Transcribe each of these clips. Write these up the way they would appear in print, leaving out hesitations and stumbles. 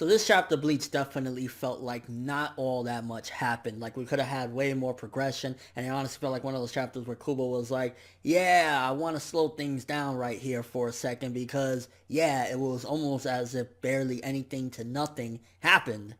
So this chapter Bleach definitely felt like not all that much happened. Like we could have had way more progression, and it honestly felt like one of those chapters where Kubo was like, yeah, I want to slow things down right here for a second because yeah, it was almost as if barely anything to nothing happened.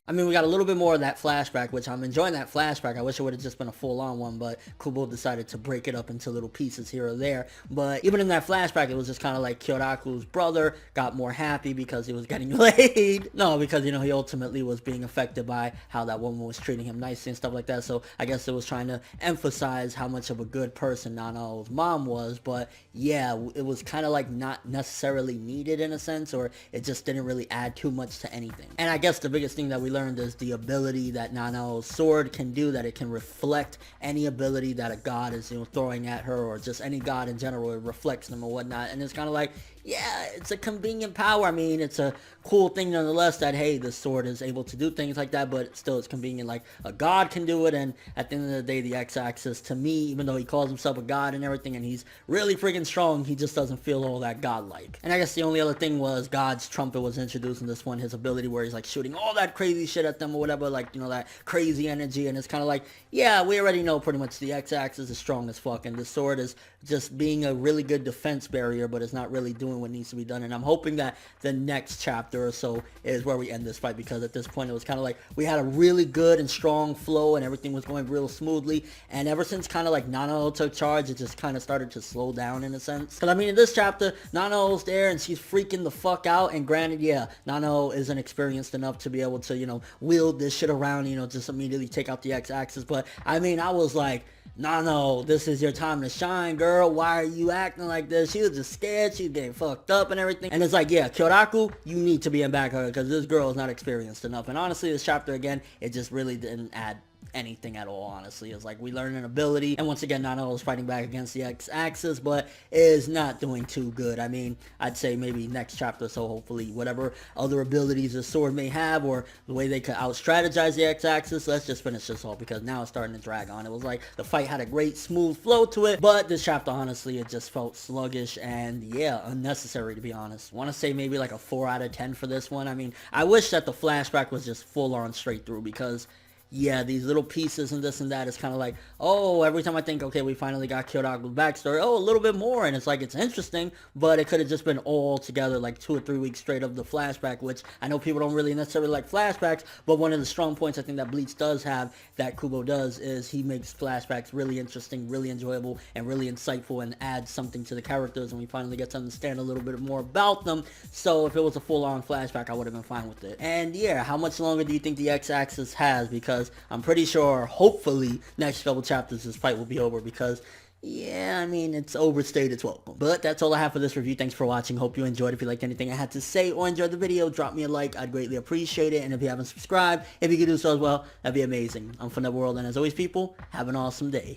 I mean, we got a little bit more of that flashback, which I'm enjoying that flashback. I wish it would have just been a full-on one, but Kubo decided to break it up into little pieces here or there. But even in that flashback, it was just kind of like Kyoraku's brother got more happy because he was getting laid. No, because, you know, he ultimately was being affected by how that woman was treating him nicely and stuff like that. So I guess it was trying to emphasize how much of a good person Nanao's mom was. But yeah, it was kind of like not necessarily needed in a sense, or it just didn't really add too much to anything. And I guess the biggest thing that we learned is the ability that Nanao's sword can do, that it can reflect any ability that a god is, you know, throwing at her, or just any god in general. It reflects them or whatnot, and it's kind of like, yeah, it's a convenient power. I mean, it's a cool thing nonetheless that, hey, the sword is able to do things like that, but still it's convenient. Like, a god can do it, and at the end of the day, the X-axis, to me, even though he calls himself a god and everything, and he's really freaking strong, he just doesn't feel all that godlike. And I guess the only other thing was God's trumpet was introduced in this one, his ability where he's like shooting all that crazy shit at them or whatever, like, you know, that crazy energy, and it's kind of like, yeah, we already know pretty much the X-axis is strong as fuck, and the sword is just being a really good defense barrier, but it's not really doing what needs to be done. And I'm hoping that the next chapter or so is where we end this fight, because at this point it was kind of like we had a really good and strong flow and everything was going real smoothly, and ever since kind of like Nanao took charge, it just kind of started to slow down in a sense. Because I mean, in this chapter, Nanao's there and she's freaking the fuck out, and granted, yeah, Nanao isn't experienced enough to be able to, you know, wield this shit around, you know, just immediately take out the X-axis. But I mean, I was like, no, this is your time to shine, girl. Why are you acting like this? She was just scared. She's getting fucked up and everything. And it's like, yeah, Kyoraku, you need to be in back of her because this girl is not experienced enough. And honestly, this chapter, again, it just really didn't add anything at all. Honestly, it's like we learned an ability, and once again Nanao is fighting back against the X-axis, but is not doing too good. I mean, I'd say maybe next chapter, so hopefully whatever other abilities the sword may have, or the way they could out strategize the X-axis, let's just finish this off, because now it's starting to drag on. It was like the fight had a great smooth flow to it, but this chapter, honestly, it just felt sluggish and yeah, unnecessary, to be honest. Want to say maybe like a 4 out of 10 for this one. I mean, I wish that the flashback was just full on straight through, because yeah, these little pieces and this and that is kind of like, oh, every time I think, okay, we finally got Kyoraku's backstory, oh, a little bit more, and it's like, it's interesting, but it could have just been all together like 2 or 3 weeks straight of the flashback, which I know people don't really necessarily like flashbacks, but one of the strong points I think that Bleach does have, that Kubo does, is he makes flashbacks really interesting, really enjoyable, and really insightful, and adds something to the characters, and we finally get to understand a little bit more about them. So if it was a full-on flashback, I would have been fine with it. And yeah, how much longer do you think the X-axis has? Because I'm pretty sure, hopefully, next couple chapters this fight will be over, because yeah, I mean, it's overstayed its welcome. But that's all I have for this review. Thanks for watching. Hope you enjoyed. If you liked anything I had to say or enjoyed the video, drop me a like. I'd greatly appreciate it. And if you haven't subscribed, if you could do so as well, that'd be amazing. I'm ForneverWorld, and as always, people, have an awesome day.